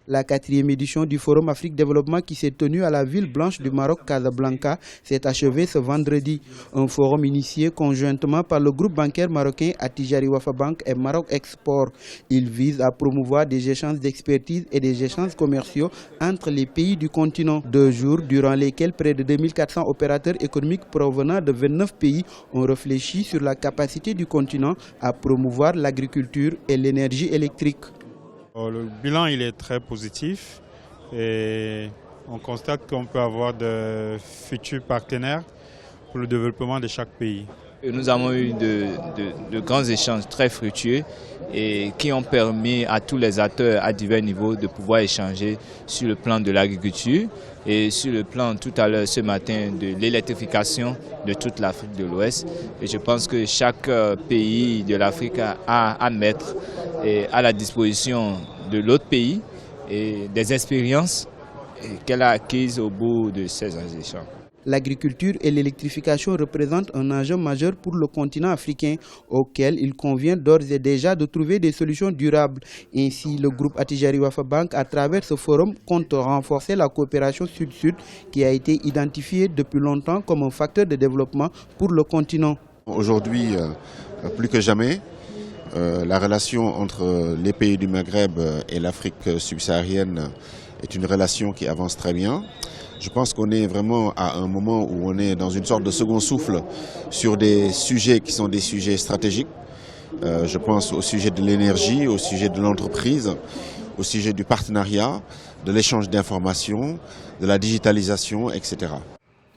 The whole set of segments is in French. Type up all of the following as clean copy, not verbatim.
La 4e édition du Forum Afrique Développement qui s'est tenue à la ville blanche du Maroc, Casablanca, s'est achevée ce vendredi. Un forum initié conjointement par le groupe bancaire marocain Attijari Wafa Bank et Maroc Export. Il vise à promouvoir des échanges d'expertise et des échanges commerciaux entre les pays du continent. 2 jours durant lesquels près de 2400 opérateurs économiques provenant de 29 pays ont réfléchi sur la capacité du continent à promouvoir l'agriculture et l'énergie électrique. Le bilan il est très positif et on constate qu'on peut avoir de futurs partenaires pour le développement de chaque pays. Nous avons eu de grands échanges très fructueux et qui ont permis à tous les acteurs à divers niveaux de pouvoir échanger sur le plan de l'agriculture et sur le plan tout à l'heure ce matin de l'électrification de toute l'Afrique de l'Ouest. Et je pense que chaque pays de l'Afrique a à mettre à la disposition de l'autre pays et des expériences qu'elle a acquises au bout de ces échanges. L'agriculture et l'électrification représentent un enjeu majeur pour le continent africain auquel il convient d'ores et déjà de trouver des solutions durables. Ainsi, le groupe Attijari Wafa Bank, à travers ce forum, compte renforcer la coopération sud-sud qui a été identifiée depuis longtemps comme un facteur de développement pour le continent. Aujourd'hui, plus que jamais, la relation entre les pays du Maghreb et l'Afrique subsaharienne est une relation qui avance très bien. Je pense qu'on est vraiment à un moment où on est dans une sorte de second souffle sur des sujets qui sont des sujets stratégiques. Je pense au sujet de l'énergie, au sujet de l'entreprise, au sujet du partenariat, de l'échange d'informations, de la digitalisation, etc.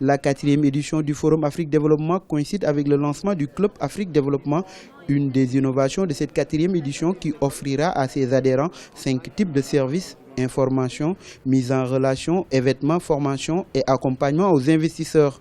La 4e édition du Forum Afrique Développement coïncide avec le lancement du Club Afrique Développement, une des innovations de cette 4e édition qui offrira à ses adhérents 5 types de services: information, mise en relation, événements, formation et accompagnement aux investisseurs.